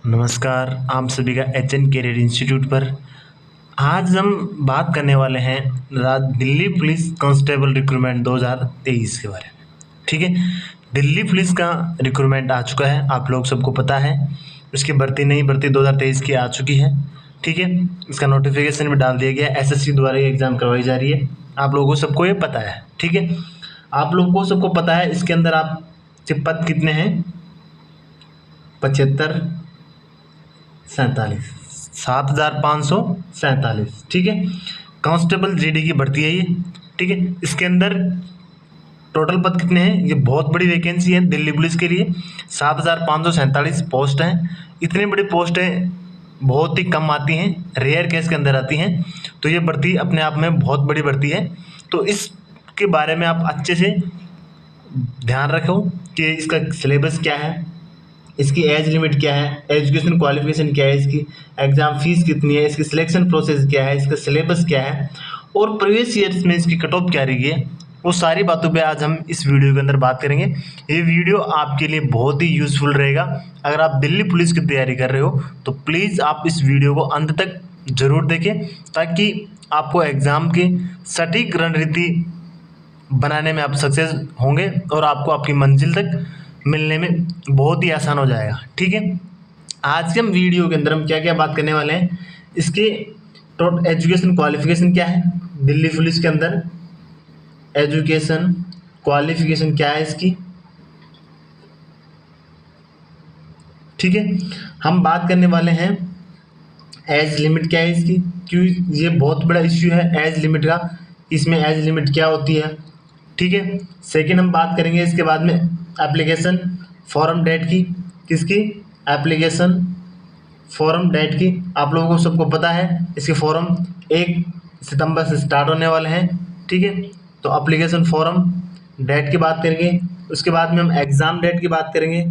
नमस्कार, आप सभी का एचएन कैरियर इंस्टीट्यूट पर। आज हम बात करने वाले हैं दिल्ली पुलिस कांस्टेबल रिक्रूटमेंट 2023 के बारे में। ठीक है, दिल्ली पुलिस का रिक्रूटमेंट आ चुका है, आप लोग सबको पता है। उसकी नई भर्ती 2023 की आ चुकी है। ठीक है, इसका नोटिफिकेशन भी डाल दिया गया है। एसएससी द्वारा ये एग्ज़ाम करवाई जा रही है, आप लोगों को सबको ये पता है। ठीक है, आप लोगों को सबको पता है। इसके अंदर आप पद कितने हैं? 75 47 7547। ठीक है, कांस्टेबल जीडी की भर्ती है ये। ठीक है, इसके अंदर टोटल पद कितने हैं? ये बहुत बड़ी वैकेंसी है दिल्ली पुलिस के लिए। 7547 पोस्ट हैं। इतनी बड़ी पोस्ट है बहुत ही कम आती हैं, रेयर केस के अंदर आती हैं। तो ये भर्ती अपने आप में बहुत बड़ी भर्ती है। तो इसके बारे में आप अच्छे से ध्यान रखो कि इसका सिलेबस क्या है, इसकी एज लिमिट क्या है, एजुकेशन क्वालिफिकेशन क्या है, इसकी एग्ज़ाम फीस कितनी है, इसकी सिलेक्शन प्रोसेस क्या है, इसका सिलेबस क्या है और प्रीवियस ईयर्स में इसकी कट ऑफ क्या रही है। वो सारी बातों पे आज हम इस वीडियो के अंदर बात करेंगे। ये वीडियो आपके लिए बहुत ही यूज़फुल रहेगा। अगर आप दिल्ली पुलिस की तैयारी कर रहे हो तो प्लीज़ आप इस वीडियो को अंत तक ज़रूर देखें, ताकि आपको एग्ज़ाम की सटीक रणनीति बनाने में आप सक्सेस होंगे और आपको आपकी मंजिल तक मिलने में बहुत ही आसान हो जाएगा। ठीक है, आज के हम वीडियो के अंदर हम क्या क्या बात करने वाले हैं। इसके टोटल एजुकेशन क्वालिफिकेशन क्या है दिल्ली पुलिस के अंदर, एजुकेशन क्वालिफिकेशन क्या है इसकी। ठीक है, हम बात करने वाले हैं एज लिमिट क्या है इसकी, क्यों ये बहुत बड़ा इश्यू है एज लिमिट का। इसमें एज लिमिट क्या होती है। ठीक है, सेकेंड हम बात करेंगे इसके बाद में एप्लीकेशन फॉर्म डेट की। किसकी? एप्लीकेशन फॉर्म डेट की। आप लोगों को सबको पता है इसके फॉर्म 1 सितंबर से स्टार्ट होने वाले हैं। ठीक है, तो एप्लीकेशन फॉर्म डेट की बात करेंगे। उसके बाद में हम एग्ज़ाम डेट की बात करेंगे।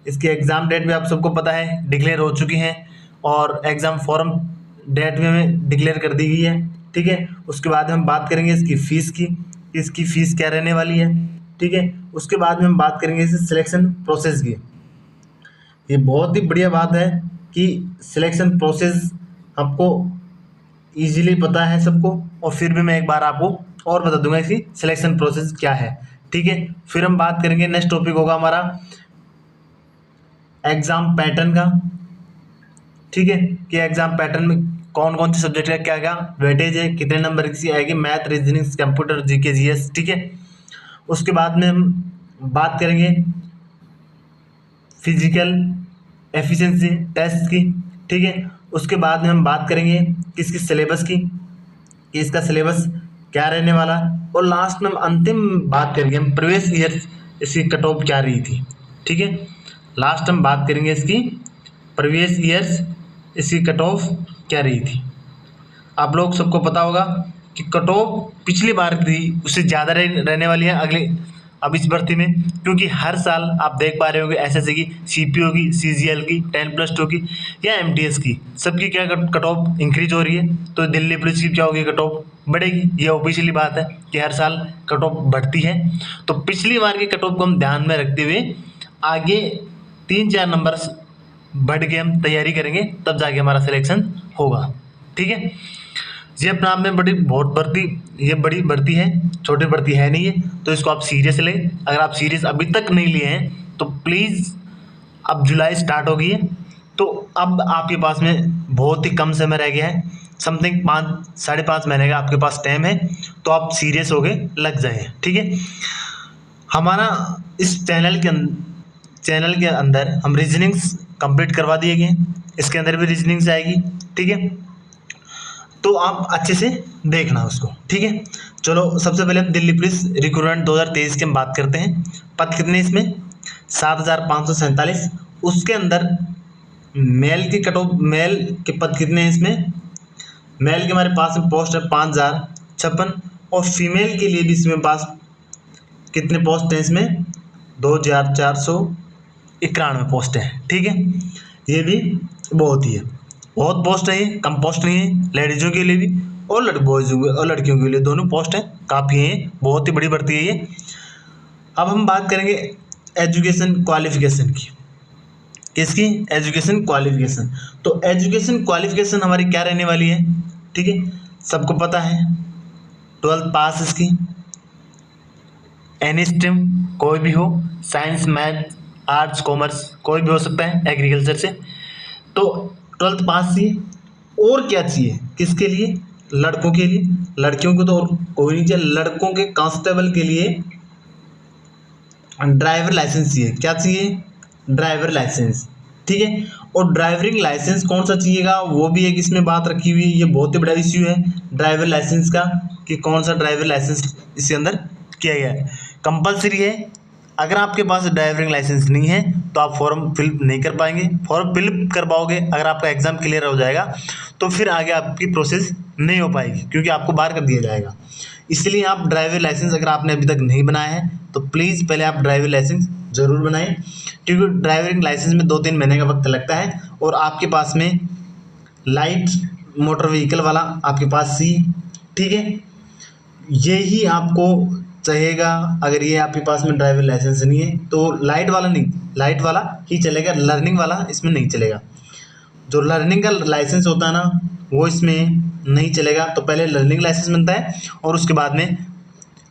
इसकी एग्ज़ाम डेट भी आप सबको पता है, डिक्लेयर हो चुकी हैं और एग्ज़ाम फॉर्म डेट में डिक्लेयर कर दी गई है। ठीक है, उसके बाद हम बात करेंगे इसकी फ़ीस की, इसकी फ़ीस क्या रहने वाली है। ठीक है, उसके बाद में हम बात करेंगे इस सिलेक्शन प्रोसेस की। ये बहुत ही बढ़िया बात है कि सिलेक्शन प्रोसेस आपको इजीली पता है सबको, और फिर भी मैं एक बार आपको और बता दूंगा इसकी सिलेक्शन प्रोसेस क्या है। ठीक है, फिर हम बात करेंगे, नेक्स्ट टॉपिक होगा हमारा एग्ज़ाम पैटर्न का। ठीक है, कि एग्ज़ाम पैटर्न में कौन कौन से सब्जेक्ट का क्या क्या वेटेज है, कितने नंबर की आएगी, math, reasoning, computer, GK, GS. ठीक है, उसके बाद में हम बात करेंगे फिजिकल एफिशिएंसी टेस्ट की। ठीक है, उसके बाद में हम बात करेंगे किसकी सिलेबस की, कि इसका सिलेबस क्या रहने वाला, और लास्ट में हम अंतिम बात करेंगे हम प्रीवियस ईयर इसकी कट ऑफ क्या रही थी। ठीक है, लास्ट हम बात करेंगे इसकी प्रीवियस ईयर्स इसकी कट ऑफ क्या रही थी। आप लोग सबको पता होगा कि कट ऑफ पिछली बार थी उससे ज़्यादा रहने वाली है अब इस भर्ती में, क्योंकि हर साल आप देख पा रहे होंगे एसएससी की, सीपीओ की, सीजीएल की, 10+2 की या एमटीएस की, सबकी क्या कट ऑफ इंक्रीज हो रही है। तो दिल्ली पुलिस की क्या होगी, कट ऑफ बढ़ेगी। ये ऑफिशियली बात है कि हर साल कट ऑफ बढ़ती है। तो पिछली बार की कट ऑफ को हम ध्यान में रखते हुए आगे 3-4 नंबर बढ़ के हम तैयारी करेंगे, तब जाके हमारा सिलेक्शन होगा। ठीक है, ये अपने आप में ये बड़ी भर्ती है, छोटी भर्ती है नहीं है, तो इसको आप सीरियस लें। अगर आप सीरियस अभी तक नहीं लिए हैं तो प्लीज़, अब जुलाई स्टार्ट हो गई है, तो अब आपके पास में बहुत ही कम समय रह गया है, समथिंग 5-5.5 महीने का आपके पास टाइम है, तो आप सीरियस हो गए लग जाए। ठीक है, हमारा इस चैनल के अंदर हम रीजनिंग्स कंप्लीट करवा दिए गए, इसके अंदर भी रीजनिंग्स आएगी। ठीक है, तो आप अच्छे से देखना उसको। ठीक है, चलो सबसे पहले हम दिल्ली पुलिस रिक्रूटमेंट 2023 की हम बात करते हैं। पद कितने इसमें? 7547। उसके अंदर मेल की कट ऑफ, मेल के पद कितने हैं इसमें? मेल के हमारे पास में पोस्ट है 5056, और फीमेल के लिए भी इसमें पास कितने पोस्ट हैं इसमें? 2491 पोस्ट हैं। ठीक है, ये भी बहुत ही है, बहुत पोस्ट है, ये कम पोस्ट नहीं है। लेडीज़ों के लिए भी और बॉयज़ और लड़कियों के लिए दोनों पोस्ट हैं, काफ़ी हैं, बहुत ही बड़ी भर्ती है ये। अब हम बात करेंगे एजुकेशन क्वालिफिकेशन की। किसकी? Education qualification. तो एजुकेशन क्वालिफिकेशन हमारी क्या रहने वाली है? ठीक है, सबको पता है 12th पास इसकी, एनी स्ट्रीम कोई भी हो, साइंस मैथ आर्ट्स कॉमर्स कोई भी हो सकता है, एग्रीकल्चर से। तो 12th पास चाहिए। और क्या चाहिए किसके लिए? लड़कों के लिए। लड़कियों को तो और कोई नहीं चाहिए। लड़कों के कांस्टेबल के लिए ड्राइवर लाइसेंस चाहिए। क्या चाहिए? Driver license. ठीक है, और ड्राइविंग लाइसेंस कौन सा चाहिएगा वो भी एक इसमें बात रखी हुई है। ये बहुत ही बड़ा इश्यू है ड्राइवर लाइसेंस का, कि कौन सा ड्राइवर लाइसेंस इसके अंदर किया गया है। कंपलसरी है। अगर आपके पास ड्राइविंग लाइसेंस नहीं है तो आप फॉर्म फिल नहीं कर पाएंगे। फॉर्म फिल कर पाओगे अगर आपका एग्जाम क्लियर हो जाएगा, तो फिर आगे आपकी प्रोसेस नहीं हो पाएगी, क्योंकि आपको बाहर कर दिया जाएगा। इसलिए आप ड्राइविंग लाइसेंस अगर आपने अभी तक नहीं बनाया है तो प्लीज़ पहले आप ड्राइविंग लाइसेंस ज़रूर बनाएं, क्योंकि ड्राइविंग लाइसेंस में 2-3 महीने का वक्त लगता है। और आपके पास में लाइट मोटर व्हीकल वाला आपके पास सी, ठीक है, ये ही आपको चाहिएगा। अगर ये आपके पास में ड्राइविंग लाइसेंस नहीं है तो लाइट वाला नहीं, लाइट वाला ही चलेगा, लर्निंग वाला इसमें नहीं चलेगा। जो लर्निंग का लाइसेंस होता है ना वो इसमें नहीं चलेगा। तो पहले लर्निंग लाइसेंस बनता है और उसके बाद में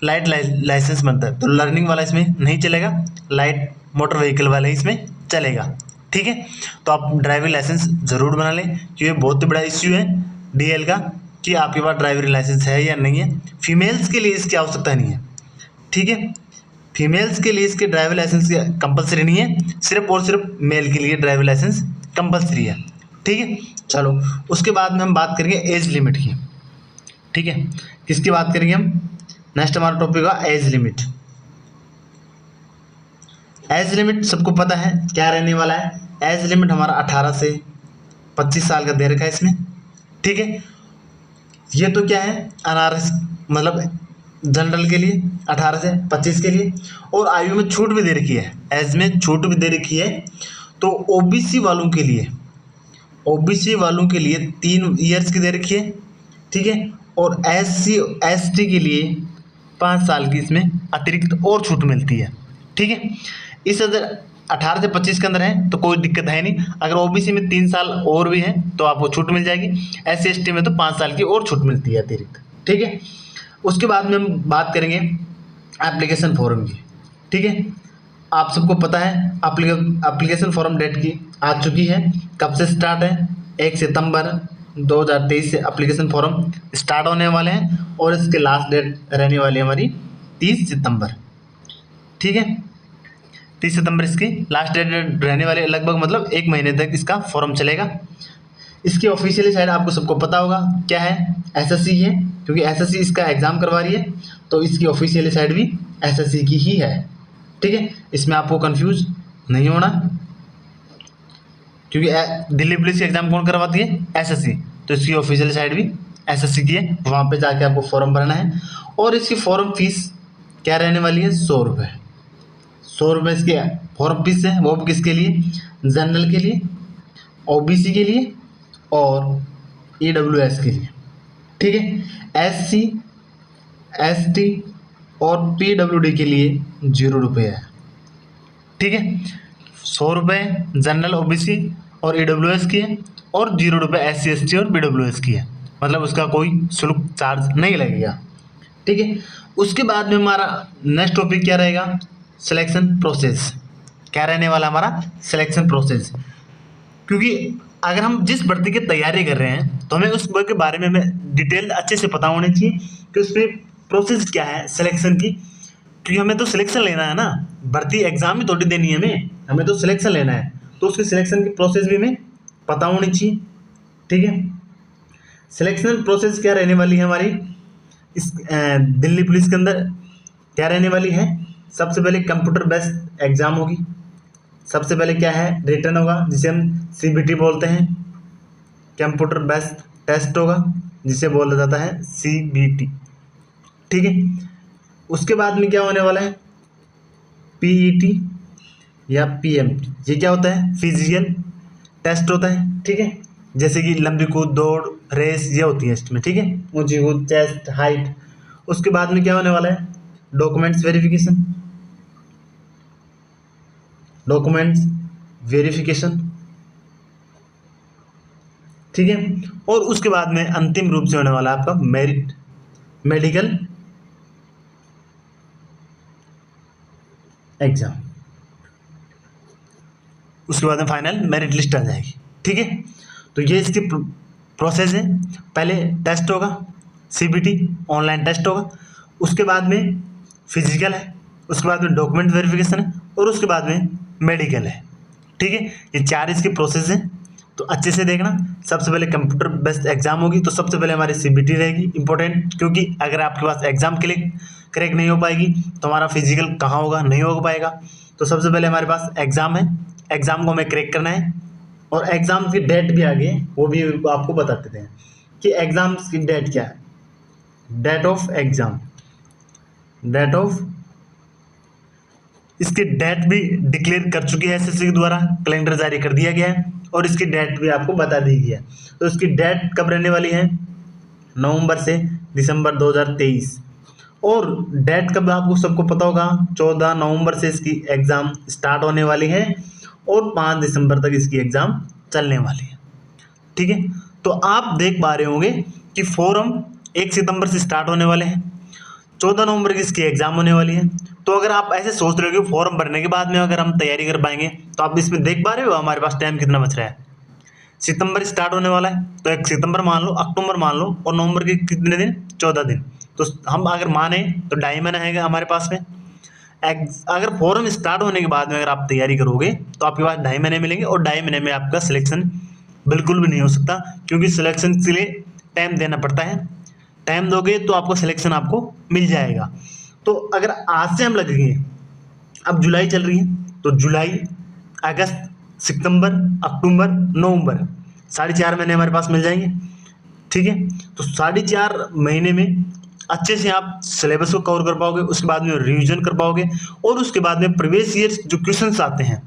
लाइट लाइसेंस बनता है। तो लर्निंग वाला इसमें नहीं चलेगा, लाइट मोटर व्हीकल वाला ही इसमें चलेगा। ठीक है, तो आप ड्राइविंग लाइसेंस ज़रूर बना लें, क्योंकि ये बहुत ही बड़ा इश्यू है डीएल का, कि आपके पास ड्राइविंग लाइसेंस है या नहीं है। फीमेल्स के लिए इसकी आवश्यकता नहीं है। ठीक है, फीमेल्स के लिए इसके ड्राइविंग लाइसेंस कंपलसरी नहीं है, सिर्फ और सिर्फ मेल के लिए ड्राइविंग लाइसेंस कंपलसरी है। ठीक है, चलो उसके बाद में हम बात करेंगे एज लिमिट की। ठीक है, किसकी बात करेंगे हम? नेक्स्ट हमारा टॉपिक होगा एज लिमिट। एज लिमिट सबको पता है क्या रहने वाला है। एज लिमिट हमारा 18 से 25 साल का दे रखा है इसमें। ठीक है, ये तो क्या है अनारस, मतलब जनरल के लिए 18 से 25 के लिए, और आयु में छूट भी दे रखी है, एज में छूट भी दे रखी है। तो ओबीसी वालों के लिए, ओबीसी वालों के लिए 3 ईयर्स की दे रखी है। ठीक है, और एससी एसटी के लिए 5 साल की इसमें अतिरिक्त और छूट मिलती है। ठीक है, इस अगर 18 से 25 के अंदर है तो कोई दिक्कत है नहीं। अगर ओबीसी में 3 साल और भी है तो आपको छूट मिल जाएगी। एससी एसटी में तो 5 साल की और छूट मिलती है अतिरिक्त। ठीक है, उसके बाद में हम बात करेंगे एप्लीकेशन फॉर्म की। ठीक है, आप सबको पता है एप्लीकेशन फॉर्म डेट की आ चुकी है। कब से स्टार्ट है? 1 सितंबर 2023 से एप्लीकेशन फॉर्म स्टार्ट होने वाले हैं, और इसके लास्ट डेट रहने वाली है हमारी 30 सितंबर। ठीक है, 30 सितंबर इसकी लास्ट डेट रहने वाली, लगभग मतलब 1 महीने तक इसका फॉर्म चलेगा। इसकी ऑफिशियली साइट आपको सबको पता होगा क्या है, एसएससी है, क्योंकि एसएससी इसका एग्ज़ाम करवा रही है, तो इसकी ऑफिशियली साइट भी एसएससी की ही है। ठीक है, इसमें आपको कंफ्यूज नहीं होना, क्योंकि दिल्ली पुलिस के एग्ज़ाम कौन करवाती है? एसएससी। तो इसकी ऑफिशियल साइट भी एसएससी की है, वहाँ पे जाके आपको फॉर्म भरना है। और इसकी फॉर्म फीस क्या रहने वाली है? 100 रुपये। 100 रुपये इसकी फॉर्म फीस है, वो भी किसके लिए? जनरल के लिए, ओबीसी के लिए और ईडब्ल्यूएस के लिए। ठीक है, एससी एसटी और पीडब्ल्यूडी के लिए 0 रुपये है। ठीक है, 100 रुपये जनरल ओबीसी और ईडब्ल्यूएस की है, और 0 रुपये एससी एसटी और पीडब्ल्यूएस की है, मतलब उसका कोई शुल्क चार्ज नहीं लगेगा। ठीक है, उसके बाद में हमारा नेक्स्ट टॉपिक क्या रहेगा? Selection process. क्या रहने वाला हमारा? Selection process. क्योंकि अगर हम जिस भर्ती की तैयारी कर रहे हैं तो हमें उस के बारे में हमें डिटेल अच्छे से पता होनी चाहिए कि उसमें प्रोसेस क्या है सिलेक्शन की। क्योंकि हमें तो सिलेक्शन लेना है ना, भर्ती एग्जाम ही थोड़ी देनी है हमें तो सिलेक्शन लेना है, तो उसकी सिलेक्शन की प्रोसेस भी हमें पता होनी चाहिए। ठीक है, सिलेक्शन प्रोसेस क्या रहने वाली है हमारी इस दिल्ली पुलिस के अंदर? क्या रहने वाली है? सबसे पहले कंप्यूटर बेस्ड एग्जाम होगी। सबसे पहले क्या है? रिटर्न होगा, जिसे हम सीबीटी बोलते हैं। कंप्यूटर बेस्ड टेस्ट होगा, जिसे बोला जाता है सीबीटी। ठीक है, उसके बाद में क्या होने वाला है? पीईटी या पीएमटी। ये क्या होता है? फिजिकल टेस्ट होता है। ठीक है, जैसे कि लंबी कूद, दौड़, रेस, ये होती है इसमें। ठीक है, ऊंची कूद, चेस्ट हाइट। उसके बाद में क्या होने वाला है? Documents verification. डॉक्यूमेंट्स वेरिफिकेशन, ठीक है। और उसके बाद में अंतिम रूप से होने वाला आपका मेरिट मेडिकल एग्जाम, उसके बाद में फाइनल मेरिट लिस्ट आ जाएगी, ठीक है। तो ये इसकी प्रोसेस है। पहले टेस्ट होगा, सीबीटी ऑनलाइन टेस्ट होगा, उसके बाद में फिजिकल है, उसके बाद में डॉक्यूमेंट वेरिफिकेशन है, और उसके बाद में मेडिकल है, ठीक है। ये 4 इसकी प्रोसेस है। तो अच्छे से देखना। सबसे पहले कंप्यूटर बेस्ड एग्जाम होगी, तो सबसे पहले हमारी सीबीटी रहेगी इंपॉर्टेंट, क्योंकि अगर आपके पास एग्जाम क्रैक नहीं हो पाएगी तो हमारा फिजिकल कहाँ होगा, नहीं हो पाएगा। तो सबसे पहले हमारे पास एग्जाम है, एग्जाम को हमें क्रैक करना है। और एग्जाम की डेट भी आ गई, वो भी आपको बता देते हैं कि एग्जाम की डेट क्या है। Date of exam, date of, इसकी डेट भी डिक्लेयर कर चुकी है एसएससी के द्वारा, कैलेंडर जारी कर दिया गया है, और इसकी डेट भी आपको बता दी गई है। तो इसकी डेट कब रहने वाली है, नवंबर से दिसंबर 2023। और डेट कब आपको सबको पता होगा, 14 नवंबर से इसकी एग्ज़ाम स्टार्ट होने वाली है, और 5 दिसंबर तक इसकी एग्ज़ाम चलने वाली है, ठीक है। तो आप देख पा रहे होंगे कि फॉर्म 1 सितंबर से स्टार्ट होने वाले हैं, 14 नवंबर की इसकी एग्ज़ाम होने वाली है। तो अगर आप ऐसे सोच रहे हो कि फॉर्म भरने के बाद में अगर हम तैयारी कर पाएंगे, तो आप इसमें देख पा रहे हो हमारे पास टाइम कितना बच रहा है। सितंबर स्टार्ट होने वाला है, तो 1 सितंबर मान लो, अक्टूबर मान लो, और नवंबर के कितने दिन, 14 दिन। तो हम अगर माने तो 2.5 महीना है हमारे पास में। अगर फॉर्म स्टार्ट होने के बाद में अगर आप तैयारी करोगे तो आपके पास 2.5 महीने मिलेंगे, और 2.5 महीने में आपका सिलेक्शन बिल्कुल भी नहीं हो सकता, क्योंकि सिलेक्शन के लिए टाइम देना पड़ता है। टाइम दोगे तो आपको सिलेक्शन आपको मिल जाएगा। तो अगर आज से हम लगेंगे, अब जुलाई चल रही है, तो जुलाई, अगस्त, सितंबर, अक्टूबर, नवंबर, 4.5 महीने हमारे पास मिल जाएंगे, ठीक है। तो 4.5 महीने में अच्छे से आप सिलेबस को कवर कर पाओगे, उसके बाद में रिवीजन कर पाओगे, और उसके बाद में प्रीवियस ईयर जो क्वेश्चंस आते हैं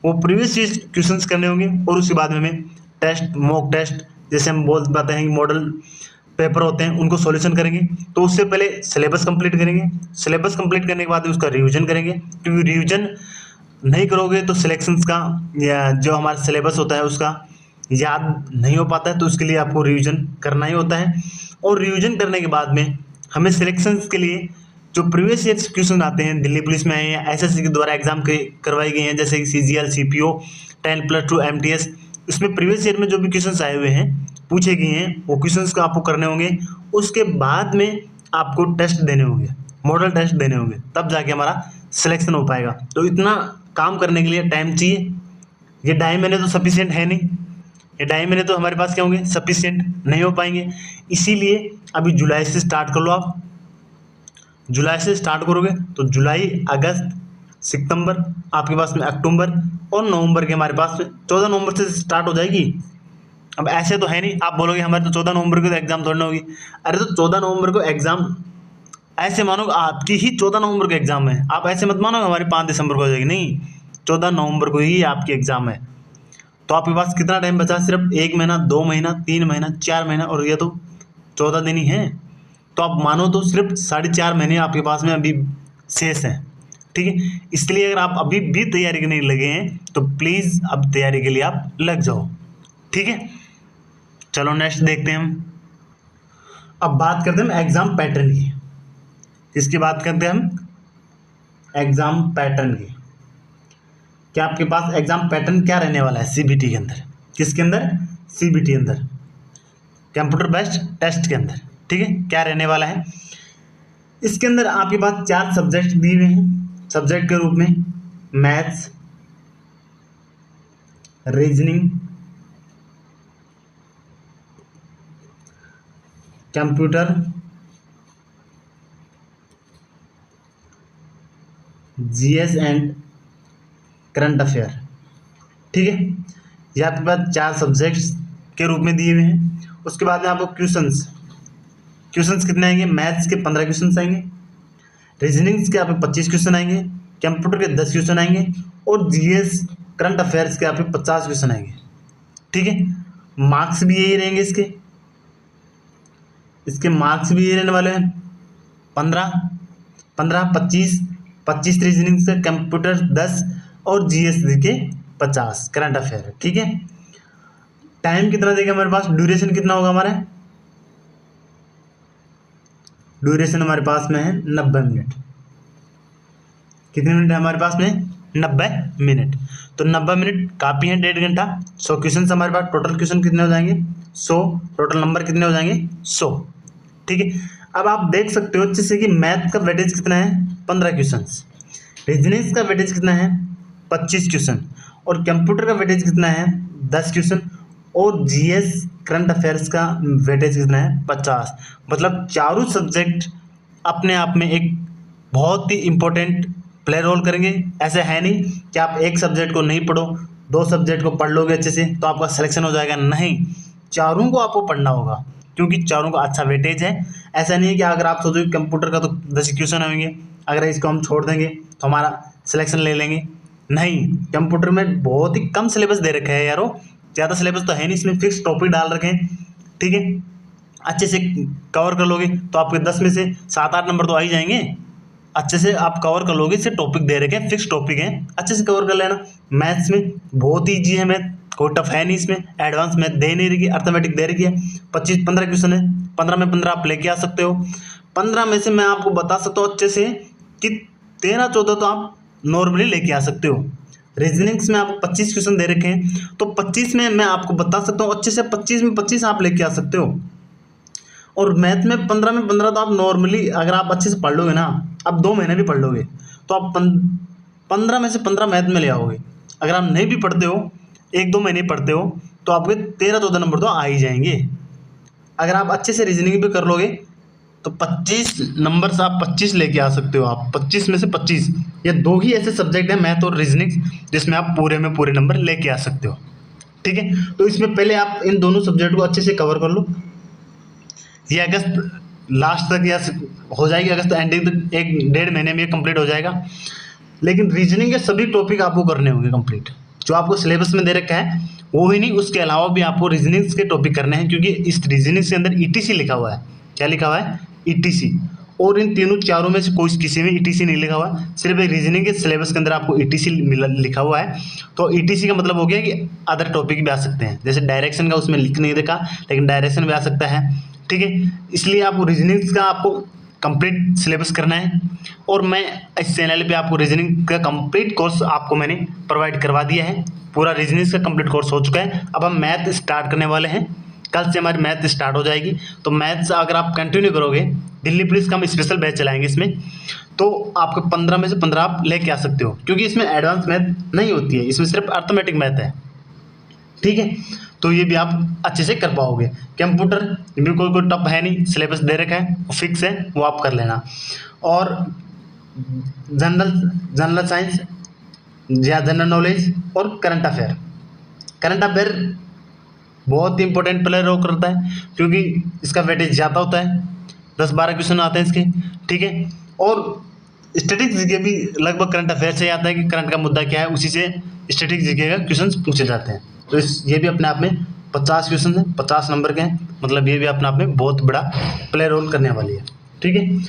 वो प्रीवियस ईयर क्वेश्चंस करने होंगे, और उसके बाद में टेस्ट, मॉक टेस्ट, जैसे हम बोल पाते हैं कि मॉडल पेपर होते हैं, उनको सॉल्यूशन करेंगे। तो उससे पहले सिलेबस कंप्लीट करेंगे, सिलेबस कंप्लीट करने के बाद उसका रिवीजन करेंगे, क्योंकि रिवीजन नहीं करोगे तो सिलेक्शंस का या जो हमारा सिलेबस होता है उसका याद नहीं हो पाता है। तो उसके लिए आपको रिवीजन करना ही होता है, और रिवीजन करने के बाद में हमें सिलेक्शंस के लिए जो प्रीवियस ईयर क्वेश्चन आते हैं, दिल्ली पुलिस में या एसएससी के द्वारा एग्जाम करवाई गई हैं, जैसे कि सीजीएल, सीपीओ, 10+2 एमटीएस, इसमें प्रीवियस ईयर में जो भी क्वेश्चंस आए हुए हैं, पूछे गए हैं, वो क्वेश्चंस को आपको करने होंगे। उसके बाद में आपको टेस्ट देने होंगे, मॉडल टेस्ट देने होंगे, तब जाके हमारा सिलेक्शन हो पाएगा। तो इतना काम करने के लिए टाइम चाहिए। ये 2.5 महीने तो सफिशिएंट है नहीं, ये 2.5 महीने तो हमारे पास क्या होंगे, सफिशिएंट नहीं हो पाएंगे। इसीलिए अभी जुलाई से स्टार्ट कर लो। आप जुलाई से स्टार्ट करोगे तो जुलाई, अगस्त, सितंबर, आपके पास में अक्टूबर और नवंबर के हमारे पास में 14 नवंबर से स्टार्ट हो जाएगी। अब ऐसे तो है नहीं, आप बोलोगे हमारे तो 14 नवंबर को तो एग्जाम थोड़ी ना होगी। अरे तो 14 नवंबर को एग्जाम, ऐसे मानो आपकी ही 14 नवंबर को एग्जाम है, आप ऐसे मत मानो हमारी 5 दिसंबर को हो जाएगी, नहीं, 14 नवंबर को ही आपकी एग्जाम है। तो आपके पास कितना टाइम बचा, सिर्फ 1 महीना, 2 महीना, 3 महीना, 4 महीना, और ये तो 14 दिन ही है। तो आप मानो तो सिर्फ 4.5 महीने आपके पास में अभी शेष हैं, ठीक है। इसलिए अगर आप अभी भी तैयारी करने लगे हैं तो प्लीज़ अब तैयारी के लिए आप लग जाओ, ठीक है। चलो नेक्स्ट देखते हैं हम। अब बात करते हैं हम एग्जाम पैटर्न की। किसकी बात करते हैं हम, एग्जाम पैटर्न की। क्या आपके पास एग्जाम पैटर्न क्या रहने वाला है सीबीटी के अंदर, किसके अंदर, सीबीटी अंदर, कंप्यूटर बेस्ड टेस्ट के अंदर, ठीक है। क्या रहने वाला है इसके अंदर, आपके पास 4 सब्जेक्ट दिए हुए हैं सब्जेक्ट के रूप में, maths, reasoning, computer, GS and current affair, ठीक है। ये आपके पास 4 सब्जेक्ट्स के रूप में दिए हुए हैं। उसके बाद में आपको क्वेश्चंस कितने आएंगे, मैथ्स के 15 क्वेश्चन आएंगे, रीजनिंग्स के आपके 25 क्वेश्चन आएंगे, कंप्यूटर के 10 क्वेश्चन आएंगे, और जीएस करंट अफेयर्स के आपके 50 क्वेश्चन आएंगे, ठीक है। मार्क्स भी यही रहेंगे इसके मार्क्स भी ये रहने वाले हैं 15, 25 रीजनिंग से, कंप्यूटर 10 और जीएस के 50 करंट अफेयर है, ठीक है। टाइम कितना देगा हमारे पास, ड्यूरेशन कितना होगा हमारे, ड्यूरेशन हमारे पास में है 90 मिनट। कितने मिनट है हमारे पास में, 90 मिनट। तो 90 मिनट काफ़ी है, 1.5 घंटा। 100 क्वेश्चन हमारे पास, टोटल क्वेश्चन कितने हो जाएंगे 100, टोटल नंबर कितने हो जाएंगे 100, ठीक है। अब आप देख सकते हो अच्छे से कि मैथ का वेटेज कितना है 15 क्वेश्चन, रीजनिंग का वेटेज कितना है 25 क्वेश्चन, और कंप्यूटर का वेटेज कितना है 10 क्वेश्चन, और जीएस करंट अफेयर्स का वेटेज कितना है 50। मतलब चारों सब्जेक्ट अपने आप में एक बहुत ही इम्पोर्टेंट प्ले रोल करेंगे। ऐसे है नहीं कि आप एक सब्जेक्ट को नहीं पढ़ो, 2 सब्जेक्ट को पढ़ लोगे अच्छे से तो आपका सिलेक्शन हो जाएगा, नहीं, चारों को आपको पढ़ना होगा क्योंकि चारों का अच्छा वेटेज है। ऐसा नहीं है कि अगर आप सोचो कि कंप्यूटर का तो 10 क्वेश्चन आएंगे, अगर इसको हम छोड़ देंगे तो हमारा सिलेक्शन ले लेंगे, नहीं, कंप्यूटर में बहुत ही कम सिलेबस दे रखे है यारो, ज़्यादा सिलेबस तो है नहीं, इसमें फिक्स टॉपिक डाल रखे हैं, ठीक है। अच्छे से कवर कर लोगे तो आपके 10 में से 7-8 नंबर तो आ ही जाएंगे, अच्छे से आप कवर कर लोगे। इससे टॉपिक दे रखे हैं, फिक्स टॉपिक है, अच्छे से कवर कर लेना। मैथ्स में बहुत ईजी है मैथ, कोई टफ है नहीं, इसमें एडवांस मैथ दे नहीं रही, अर्थमेटिक दे रखी है। 15 क्वेश्चन है, 15 में 15 आप लेके आ सकते हो। 15 में से मैं आपको बता सकता हूँ अच्छे से कि 13-14 तो आप नॉर्मली लेके आ सकते हो। रीजनिंग्स में आपको 25 क्वेश्चन दे रखे हैं, तो 25 में मैं आपको बता सकता हूँ अच्छे से 25 में 25 आप लेके आ सकते हो। और मैथ में 15 में 15 तो आप नॉर्मली अगर आप अच्छे से पढ़ लोगे ना, आप 2 महीने भी पढ़ लोगे तो आप 15 में से 15 मैथ में ले आओगे। अगर आप नहीं भी पढ़ते हो, 1-2 महीने पढ़ते हो, तो आपके 13-14 नंबर तो आ ही जाएंगे। अगर आप अच्छे से रीजनिंग भी कर लोगे तो 25 नंबर से आप 25 लेके आ सकते हो। आप 25 में से 25, ये 2 ही ऐसे सब्जेक्ट हैं मैथ और रीजनिंग जिसमें आप पूरे में पूरे नंबर लेके आ सकते हो, ठीक है। तो इसमें पहले आप इन दोनों सब्जेक्ट को अच्छे से कवर कर लो। ये अगस्त लास्ट तक या हो जाएगी, अगस्त एंडिंग तक 1-1.5 महीने में ये कंप्लीट हो जाएगा। लेकिन रीजनिंग के सभी टॉपिक आपको करने होंगे कंप्लीट, जो आपको सिलेबस में दे रखा है वो ही नहीं, उसके अलावा भी आपको रीजनिंग के टॉपिक करने हैं, क्योंकि इस रीजनिंग के अंदर ईटीसी लिखा हुआ है। क्या लिखा हुआ है, ईटीसी। और इन तीनों चारों में से कोई किसी में ईटीसी नहीं लिखा हुआ, सिर्फ एक रीजनिंग के सिलेबस के अंदर आपको ईटीसी लिखा हुआ है। तो ईटीसी का मतलब हो गया कि अदर टॉपिक भी आ सकते हैं, जैसे डायरेक्शन का उसमें लिख नहीं देखा, लेकिन डायरेक्शन भी आ सकता है, ठीक है। इसलिए आपको रीजनिंग का आपको कंप्लीट सिलेबस करना है। और मैं इस चैनल पे आपको रीजनिंग का कंप्लीट कोर्स आपको मैंने प्रोवाइड करवा दिया है, पूरा रीजनिंग का कंप्लीट कोर्स हो चुका है। अब हम मैथ स्टार्ट करने वाले हैं, कल से हमारी मैथ स्टार्ट हो जाएगी। तो मैथ्स अगर आप कंटिन्यू करोगे, दिल्ली पुलिस का हम स्पेशल बैच चलाएंगे इसमें, तो आपको 15 में से 15 आप लेके आ सकते हो, क्योंकि इसमें एडवांस मैथ नहीं होती है, इसमें सिर्फ अर्थमेटिक मैथ है, ठीक है। तो ये भी आप अच्छे से कर पाओगे। कंप्यूटर भी कोई टफ है नहीं, सिलेबस दे रखा है, फिक्स है, वो आप कर लेना। और जनरल साइंस या जनरल नॉलेज और करंट अफेयर बहुत ही इंपॉर्टेंट प्ले रोल करता है, क्योंकि इसका वेटेज ज़्यादा होता है, 10-12 क्वेश्चन आते हैं इसके, ठीक है। और स्टैटिक जीके भी लगभग करंट अफेयर से आता है कि करंट का मुद्दा क्या है, उसी से स्टैटिक जीके का क्वेश्चन पूछे जाते हैं। तो ये भी अपने आप में 50 क्वेश्चन हैं, 50 नंबर के हैं, मतलब ये भी अपने आप में बहुत बड़ा प्ले रोल करने वाली है, ठीक है।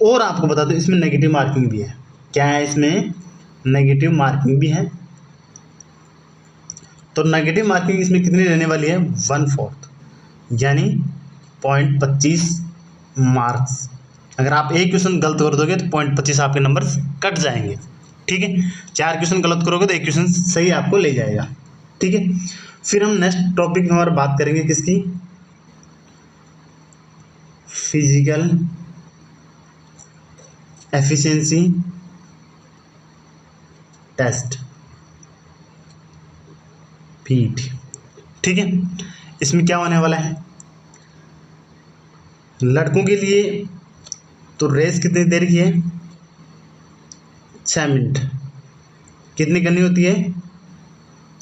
और आपको बता दो इसमें नेगेटिव मार्किंग भी है। क्या है इसमें, नेगेटिव मार्किंग भी है। तो नेगेटिव मार्किंग इसमें कितनी रहने वाली है, 1/4, यानी 0.25 मार्क्स। अगर आप एक क्वेश्चन गलत कर दोगे तो 0.25 आपके नंबर कट जाएंगे, ठीक है। 4 क्वेश्चन गलत करोगे तो 1 क्वेश्चन सही आपको ले जाएगा, ठीक है। फिर हम नेक्स्ट टॉपिक में हमारी बात करेंगे किसकी, फिजिकल एफिशिएंसी टेस्ट, पीट, ठीक है। इसमें क्या होने वाला है, लड़कों के लिए तो रेस कितनी देर की है, 6 मिनट। कितनी करनी होती है,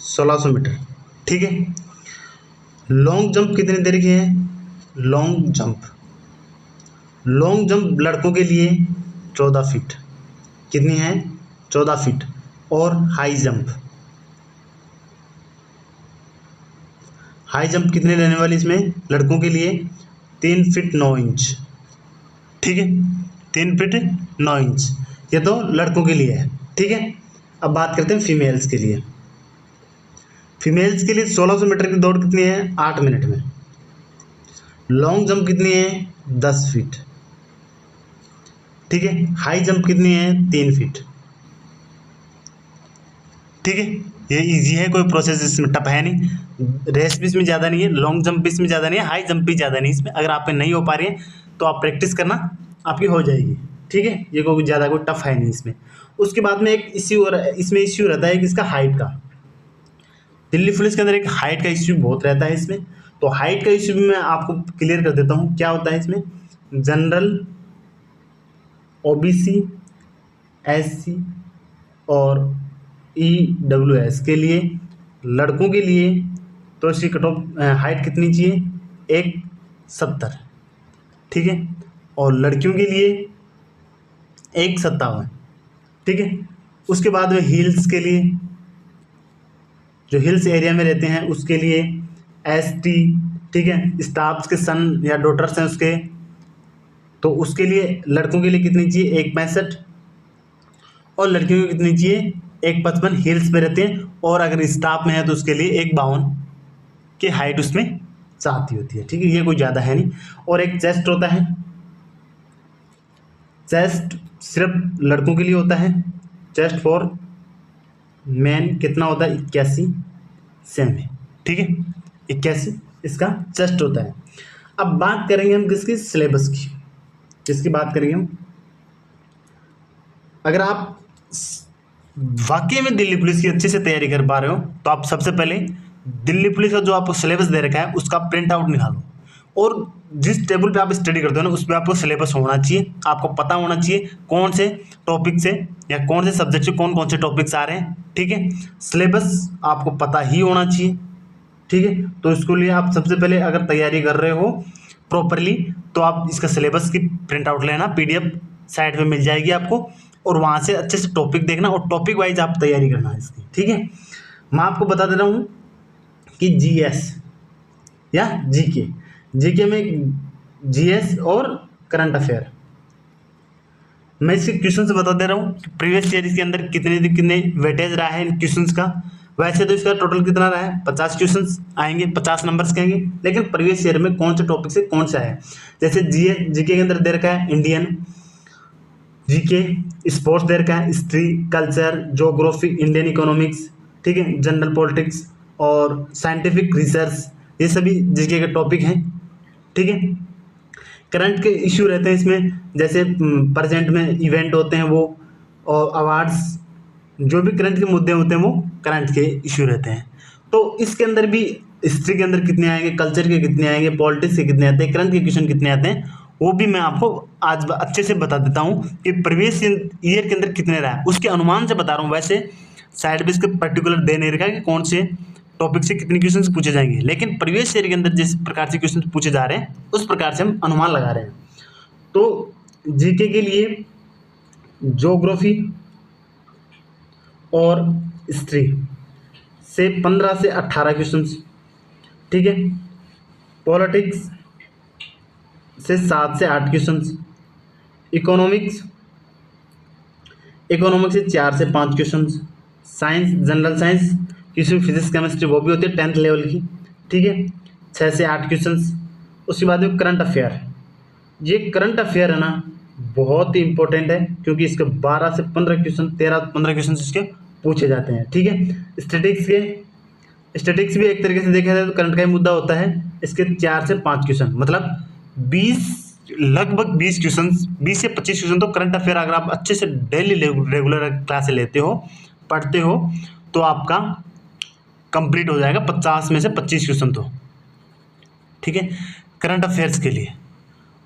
1600 मीटर, ठीक है। लॉन्ग जंप कितनी देर की है, लॉन्ग जंप लड़कों के लिए 14 फीट, कितनी है, 14 फीट। और हाई जंप कितने लेने वाली इसमें, लड़कों के लिए 3 फीट 9 इंच, ठीक है, 3 फीट 9 इंच, ये तो लड़कों के लिए है, ठीक है। अब बात करते हैं फीमेल्स के लिए। फीमेल्स के लिए 1600 मीटर की दौड़ कितनी है? 8 मिनट में। लॉन्ग जंप कितनी है? 10 फीट। ठीक है। हाई जंप कितनी है? 3 फीट। ठीक है, ये इजी है, कोई प्रोसेस इसमें टफ है नहीं। रेस भी इसमें ज़्यादा नहीं है, लॉन्ग जंप भी इसमें ज़्यादा नहीं है, हाई जंप भी ज़्यादा नहीं इसमें। अगर आप पे नहीं हो पा रही है तो आप प्रैक्टिस करना, आपकी हो जाएगी। ठीक है, ये कोई ज़्यादा कोई टफ है नहीं इसमें। उसके बाद में एक इश्यू इसमें इश्यू रहता है किसका? हाइट का। दिल्ली पुलिस के अंदर एक हाइट का इश्यू बहुत रहता है इसमें। तो हाइट का इश्यू भी मैं आपको क्लियर कर देता हूँ, क्या होता है इसमें। जनरल, ओबीसी, एससी और ईडब्ल्यूएस के लिए, लड़कों के लिए तो इसकी कट ऑफ हाइट कितनी चाहिए? 170। ठीक है, और लड़कियों के लिए 157। ठीक है। उसके बाद में हिल्स के लिए, जो हिल्स एरिया में रहते हैं उसके लिए एसटी। ठीक है, स्टाफ्स के सन या डॉटर्स हैं उसके, तो उसके लिए लड़कों के लिए कितनी चाहिए? 165। और लड़कियों को कितनी चाहिए? 155। हिल्स पे रहते हैं, और अगर स्टाफ में है तो उसके लिए 152 की हाइट उसमें चाहती होती है। ठीक है, ये कोई ज़्यादा है नहीं। और एक चेस्ट होता है, चेस्ट सिर्फ लड़कों के लिए होता है। चेस्ट फॉर मैन कितना होता है? 81 सेम है। ठीक है, 81 इसका चेस्ट होता है। अब बात करेंगे हम किसकी? सिलेबस की। किसकी बात करेंगे हम? अगर आप वाकई में दिल्ली पुलिस की अच्छे से तैयारी कर पा रहे हो तो आप सबसे पहले दिल्ली पुलिस का जो आपको सिलेबस दे रखा है उसका प्रिंट आउट निकालो, और जिस टेबल पे आप स्टडी करते हो ना उस पर आपको सिलेबस होना चाहिए। आपको पता होना चाहिए कौन से टॉपिक से या कौन से सब्जेक्ट से कौन कौन से टॉपिक्स आ रहे हैं। ठीक है, सिलेबस आपको पता ही होना चाहिए। ठीक है, तो इसके लिए आप सबसे पहले अगर तैयारी कर रहे हो प्रॉपरली तो आप इसका सिलेबस की प्रिंट आउट लेना, पीडीएफ साइट पे मिल जाएगी आपको, और वहाँ से अच्छे से टॉपिक देखना और टॉपिक वाइज आप तैयारी करना है इसकी। ठीक है, मैं आपको बता दे रहा हूँ कि जीएस या जीके, जीके में जीएस और करंट अफेयर, मैं इसके क्वेश्चन से बता दे रहा हूँ कि प्रीवियस ईयर के अंदर कितने वेटेज रहा है इन क्वेश्चंस का। वैसे तो इसका टोटल कितना रहा है? 50 क्वेश्चंस आएंगे, 50 नंबर्स के आएंगे, लेकिन प्रीवियस ईयर में कौन से टॉपिक से कौन सा है। जैसे जीके के अंदर दे रखा है इंडियन, जीके स्पोर्ट्स दे रखा है, history, culture, geography, Indian economics, ठीक है, जनरल पॉलिटिक्स और साइंटिफिक रिसर्च, ये सभी जीके के टॉपिक हैं। ठीक है, करंट के इश्यू रहते हैं इसमें, जैसे प्रेजेंट में इवेंट होते हैं वो, और अवार्ड्स, जो भी करंट के मुद्दे होते हैं वो करंट के इश्यू रहते हैं। तो इसके अंदर भी हिस्ट्री के अंदर कितने आएंगे, कल्चर के कितने आएंगे, पॉलिटिक्स के कितने आते हैं, करंट के क्वेश्चन कितने आते हैं, वो भी मैं आपको आज अच्छे से बता देता हूँ कि प्रीवियस ईयर के अंदर कितने रहा है, उसके अनुमान से बता रहा हूँ। वैसे साइड पे इसके पर्टिकुलर दे नहीं रखा है कि कौन से टॉपिक से कितने क्वेश्चन पूछे जाएंगे, लेकिन प्रीवियस ईयर के अंदर जिस प्रकार से क्वेश्चन पूछे जा रहे हैं उस प्रकार से हम अनुमान लगा रहे हैं। तो जीके के लिए ज्योग्राफी और हिस्ट्री से 15 से 18 क्वेश्चन, ठीक है, पॉलिटिक्स से 7 से 8 क्वेश्चन, इकोनॉमिक्स से 4 से 5 क्वेश्चन, साइंस, जनरल साइंस, किसी फिजिक्स केमिस्ट्री वो भी होती है 10th लेवल की, ठीक है, 6 से 8 क्वेश्चन। उसके बाद में करंट अफेयर, ये करंट अफेयर है ना बहुत ही इंपॉर्टेंट है, क्योंकि इसके 12 से 15 क्वेश्चन, 13-15 क्वेश्चन इसके पूछे जाते हैं। ठीक है, स्टैटिक्स भी एक तरीके से देखा जाए तो करंट का ही मुद्दा होता है, इसके 4 से 5 क्वेश्चन, मतलब 20 लगभग 20 क्वेश्चन, 20 से 25 क्वेश्चन तो करंट अफेयर अगर आप अच्छे से डेली रेगुलर क्लास लेते हो, पढ़ते हो, तो आपका कंप्लीट हो जाएगा 50 में से 25 क्वेश्चन तो। ठीक है, करंट अफेयर्स के लिए।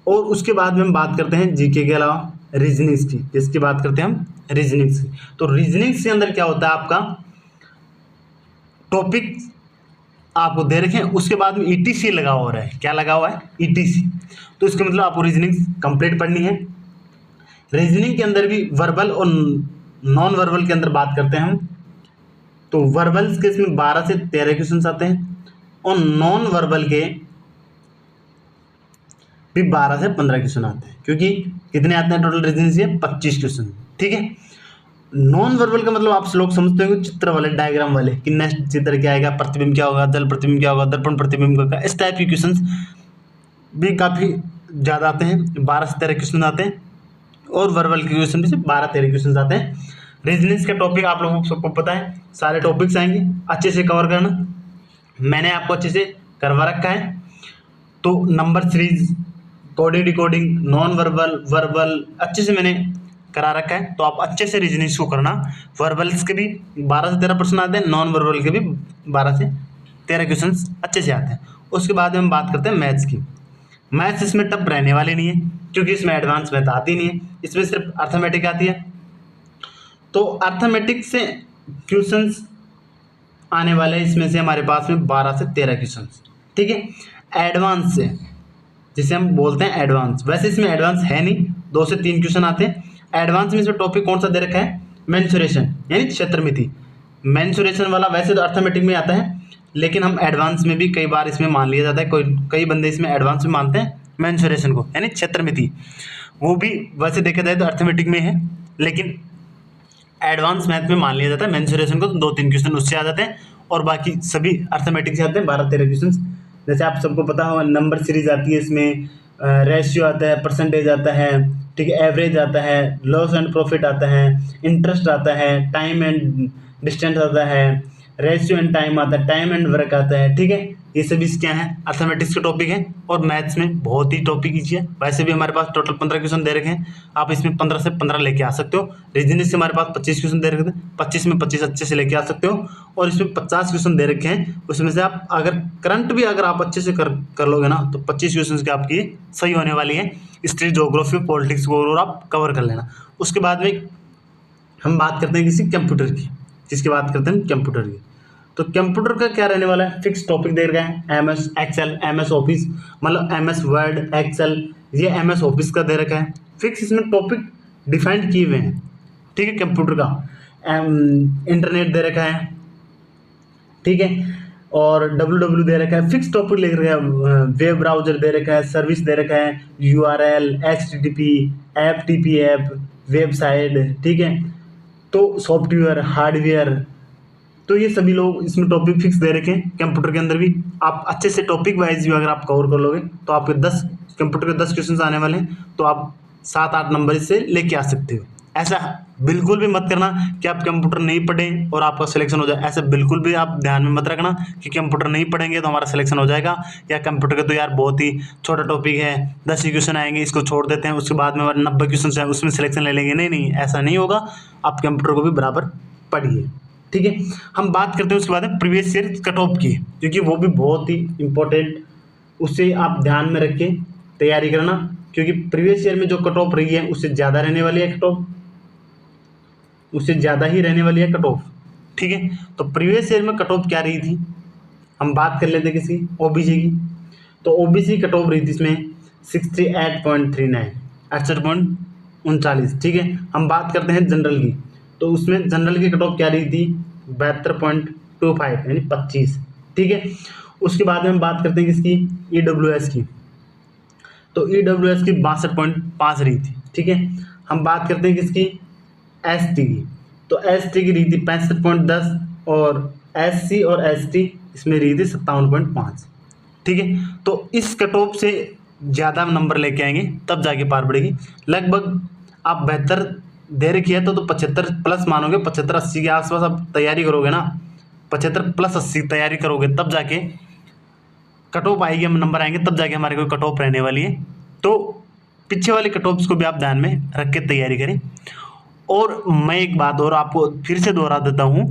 और उसके बाद में हम बात करते हैं जीके के अलावा रीजनिंग्स की। किसकी बात करते हैं हम? रीजनिंग्स की। तो रीजनिंग्स के अंदर क्या होता है, आपका टॉपिक आपको दे रखे हैं, उसके बाद में ईटीसी लगा हो रहा है। क्या लगा हुआ है? ईटीसी। तो इसका मतलब आपको रीजनिंग्स कंप्लीट पढ़नी है। रीजनिंग के अंदर भी वर्बल और नॉन वर्बल के अंदर बात करते हैं हम, तो वर्बल्स के इसमें 12 से 13 क्वेश्चन आते हैं, और नॉन वर्बल के भी 12 से 15 क्वेश्चन आते हैं, क्योंकि कितने आते हैं टोटल रीजनिंग से? 25 क्वेश्चन। ठीक है, नॉन वर्बल का मतलब आप लोग समझते होंगे चित्र वाले, डायग्राम वाले, कि नेक्स्ट चित्र क्या आएगा, प्रतिबिंब क्या होगा, जल प्रतिबिंब क्या होगा, दर्पण प्रतिबिंब क्या होगा, इस टाइप के क्वेश्चंस भी काफ़ी ज़्यादा आते हैं, 12 से 13 क्वेश्चन आते हैं, और वर्बल के क्वेश्चन भी सिर्फ 12-13 क्वेश्चन आते हैं। रीजनिंग का टॉपिक आप लोगों को सबको पता है, सारे टॉपिक्स आएंगे, अच्छे से कवर करना, मैंने आपको अच्छे से करवा रखा है। तो number series, coding decoding, non verbal, verbal अच्छे से मैंने करा रखा है, तो आप अच्छे से रीजनिंग को करना। वर्बल्स के भी 12 से 13 प्रश्न आते हैं, नॉन वर्बल के भी 12 से 13 क्वेश्चन अच्छे से आते हैं। उसके बाद हम बात करते हैं मैथ्स की। मैथ्स इसमें टफ रहने वाले नहीं है, क्योंकि इसमें एडवांस मैथ आती नहीं है, इसमें सिर्फ अर्थमेटिक आती है। तो अर्थमेटिक से क्वेश्चंस आने वाले हैं, इसमें से हमारे पास में 12 से 13 क्वेश्चंस, ठीक है। एडवांस से, जिसे हम बोलते हैं एडवांस, वैसे इसमें एडवांस है नहीं, 2 से 3 क्वेश्चन आते हैं। एडवांस में इसमें टॉपिक कौन सा दे रखा है, मेंसुरेशन यानी क्षेत्रमिति। मेंसुरेशन वाला वैसे तो अर्थमेटिक में आता है, लेकिन हम एडवांस में भी कई बार इसमें मान लिया जाता है, कई बंदे इसमें एडवांस में मानते हैं मेंसुरेशन को, यानी क्षेत्रमिति। वो भी वैसे देखा जाए तो अर्थमेटिक में है, लेकिन एडवांस मैथ में मान लिया जाता है मेंसुरेशन को, तो 2-3 क्वेश्चन उससे आ जाते हैं, और बाकी सभी अर्थमेटिक से आते हैं 12-13 क्वेश्चन। जैसे आप सबको पता हो, नंबर सीरीज आती है, इसमें रेशियो आता है, परसेंटेज आता है, ठीक है, एवरेज आता है, लॉस एंड प्रॉफिट आता है, इंटरेस्ट आता है, टाइम एंड डिस्टेंस आता है, रेशियो एंड टाइम आता है, टाइम एंड वर्क आता है, ठीक है। ये सभी क्या है, अर्थमेटिक्स के टॉपिक हैं, और मैथ्स में बहुत ही टॉपिक ईजी है। वैसे भी हमारे पास टोटल 15 क्वेश्चन दे रखे हैं, आप इसमें 15 से 15 लेके आ सकते हो। रीजनिंग से हमारे पास 25 क्वेश्चन दे रखे थे, 25 में 25 अच्छे से लेके आ सकते हो, और इसमें 50 क्वेश्चन दे रखे हैं, उसमें से आप अगर करंट भी अगर आप अच्छे से कर लोगे ना, तो 25 क्वेश्चन की आपकी सही होने वाली है। हिस्ट्री, ज्योग्राफी, पॉलिटिक्स को और आप कवर कर लेना। उसके बाद में हम बात करते हैं किसी कंप्यूटर की, जिसकी बात करते हैं कंप्यूटर की। तो कंप्यूटर का क्या रहने वाला है, फिक्स टॉपिक दे रखा है, एमएस एक्सेल, एमएस ऑफिस, मतलब एमएस वर्ड, एक्सेल, ये एमएस ऑफिस का दे रखा है। फिक्स इसमें टॉपिक डिफाइंड किए हुए हैं, ठीक है। कंप्यूटर का इंटरनेट दे रखा है, ठीक है, और www दे रखा है, फिक्स टॉपिक लिख रखा है, वेब ब्राउजर दे रखा है, सर्विस दे रखा है, URL, HTTP, FTP app, website, ठीक है। तो सॉफ्टवेयर, हार्डवेयर, तो ये सभी लोग इसमें टॉपिक फिक्स दे रखे हैं। कंप्यूटर के अंदर भी आप अच्छे से टॉपिक वाइज भी अगर आप कवर कर लोगे, तो आपके 10 कंप्यूटर के 10 क्वेश्चन आने वाले हैं, तो आप 7-8 नंबर इससे लेके आ सकते हो। ऐसा बिल्कुल भी मत करना कि आप कंप्यूटर नहीं पढ़ें और आपका सिलेक्शन हो जाए, ऐसा बिल्कुल भी आप ध्यान में मत रखना कि कंप्यूटर नहीं पढ़ेंगे तो हमारा सिलेक्शन हो जाएगा, या कंप्यूटर का तो यार बहुत ही छोटा टॉपिक है, 10 ही क्वेश्चन आएंगे, इसको छोड़ देते हैं, उसके बाद में 90 क्वेश्चन है उसमें सिलेक्शन ले लेंगे। नहीं, ऐसा नहीं होगा। आप कंप्यूटर को भी बराबर पढ़िए, ठीक है। हम बात करते हैं उसके बाद प्रीवियस ईयर कट ऑफ की, क्योंकि वो भी बहुत ही इंपॉर्टेंट, उससे आप ध्यान में रख के तैयारी करना, क्योंकि प्रीवियस ईयर में जो कट ऑफ रही है उससे ज़्यादा रहने वाली है कट ऑफ, उससे ज़्यादा ही रहने वाली है कट ऑफ, ठीक है। तो प्रीवियस ईयर में कट ऑफ क्या रही थी, हम बात कर लेते हैं किसी ओबीसी की। तो ओबीसी कट ऑफ रही थी इसमें 68.39, 68.39, ठीक है। हम बात करते हैं जनरल की, तो उसमें जनरल की कट ऑफ क्या रही थी, 72.25 यानी 25, ठीक है। उसके बाद में हम बात करते हैं किसकी, EWS की। तो EWS की 62.5 रही थी, ठीक है। हम बात करते हैं किसकी, ST की। तो ST की रही थी 65.10, और SC और ST इसमें रही थी 57.5, ठीक है। तो इस कट ऑफ से ज़्यादा नंबर लेके आएंगे तब जाके पार पड़ेगी। लगभग आप 72 दे रखी है, तो 75 प्लस मानोगे, 75-80 के आसपास आप तैयारी करोगे ना, 75 प्लस 80 तैयारी करोगे, तब जाके कट ऑफ आएगी, हम नंबर आएंगे, तब जाके हमारे कोई कट ऑफ रहने वाली है। तो पीछे वाले कट ऑफ्स को भी आप ध्यान में रख के तैयारी करें। और मैं एक बात और आपको फिर से दोहरा देता हूँ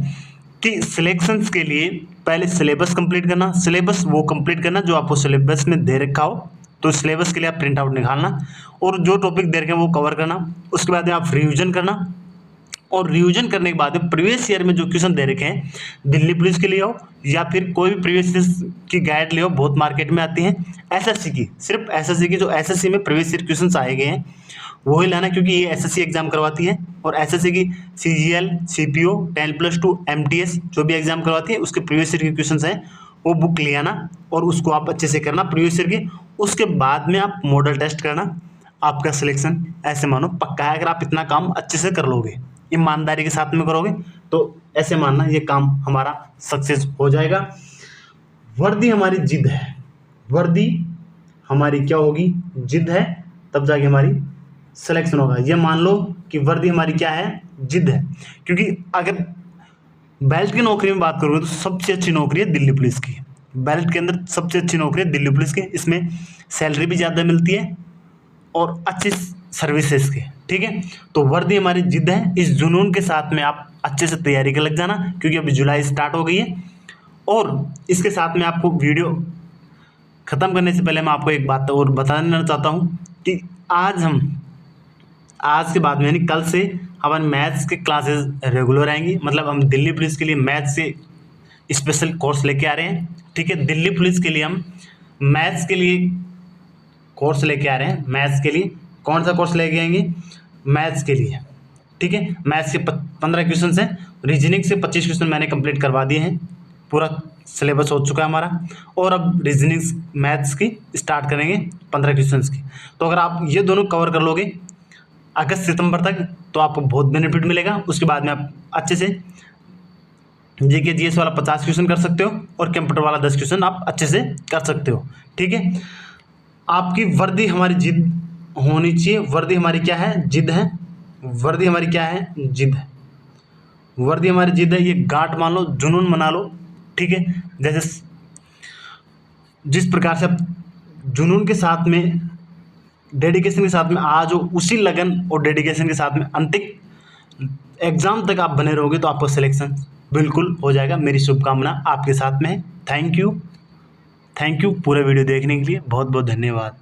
कि सिलेक्शंस के लिए पहले सिलेबस कंप्लीट करना, सिलेबस वो कंप्लीट करना जो आपको सिलेबस में दे रखा हो, तो सिलेबस के लिए आप प्रिंट आउट निकालना, और जो टॉपिक दे रखे हैं वो कवर करना। उसके बाद में आप रिवीजन करना, और रिवीजन करने के बाद प्रीवियस ईयर में जो क्वेश्चन दे रखे हैं, दिल्ली पुलिस के लिए हो या फिर कोई भी प्रीवियस ईयर की गाइड ले हो, बहुत मार्केट में आती हैं, एसएससी की, सिर्फ एसएससी की, जो एसएससी में प्रीवियस ईयर क्वेश्चन आए गए हैं वही लाना, क्योंकि ये एसएससी एग्जाम करवाती है, और एसएससी की CGL, CPO, 10+2, MTS जो भी एग्जाम करवाती है उसके प्रीवियस ईयर के क्वेश्चन हैं वो बुक ले आना, और उसको आप अच्छे से करना प्रीवियस ईयर की। उसके बाद में आप मॉडल टेस्ट करना, आपका सिलेक्शन ऐसे मानो पक्का है अगर आप इतना काम अच्छे से कर लोगे, ईमानदारी के साथ में करोगे तो ऐसे मानना ये काम हमारा सक्सेस हो जाएगा। वर्दी हमारी जिद है, वर्दी हमारी क्या होगी, जिद है, तब जाके हमारी सिलेक्शन होगा। ये मान लो कि वर्दी हमारी क्या है, जिद है। क्योंकि अगर बेल्ट की नौकरी में बात करोगे तो सबसे अच्छी नौकरी है दिल्ली पुलिस की। बेल्ट के अंदर सबसे अच्छी नौकरी है दिल्ली पुलिस की। इसमें सैलरी भी ज़्यादा मिलती है और अच्छी सर्विसेज के, ठीक है। तो वर्दी हमारी जिद है, इस जुनून के साथ में आप अच्छे से तैयारी कर लग जाना, क्योंकि अभी जुलाई स्टार्ट हो गई है। और इसके साथ में आपको वीडियो ख़त्म करने से पहले मैं आपको एक बात और बताना चाहता हूँ कि आज के बाद में यानी कल से हमारे मैथ्स के क्लासेस रेगुलर आएंगी। मतलब हम दिल्ली पुलिस के लिए मैथ्स से स्पेशल कोर्स लेके आ रहे हैं, ठीक है। दिल्ली पुलिस के लिए हम मैथ्स के लिए कोर्स लेके आ रहे हैं। मैथ्स के लिए कौन सा कोर्स लेके आएंगे, मैथ्स के लिए, ठीक है। मैथ्स के 15 क्वेश्चन हैं, रीजनिंग से 25 क्वेश्चन मैंने कंप्लीट करवा दिए हैं, पूरा सिलेबस हो चुका है हमारा। और अब रीजनिंग मैथ्स की स्टार्ट करेंगे 15 क्वेश्चन की। तो अगर आप ये दोनों कवर कर लोगे अगस्त सितंबर तक तो आपको बहुत बेनिफिट मिलेगा। उसके बाद में आप अच्छे से जीके जीएस वाला 50 क्वेश्चन कर सकते हो और कंप्यूटर वाला 10 क्वेश्चन आप अच्छे से कर सकते हो, ठीक है। आपकी वर्दी हमारी जिद होनी चाहिए। वर्दी हमारी क्या है, जिद है। वर्दी हमारी क्या है, जिद है। वर्दी हमारी जिद है, ये गांठ मान लो, जुनून मना लो, ठीक है। जैसे जिस प्रकार से आप जुनून के साथ में, डेडिकेशन के साथ में आज हो, उसी लगन और डेडिकेशन के साथ में अंतिम एग्जाम तक आप बने रहोगे तो आपको सिलेक्शन बिल्कुल हो जाएगा। मेरी शुभकामना आपके साथ में है। थैंक यू पूरा वीडियो देखने के लिए बहुत बहुत धन्यवाद।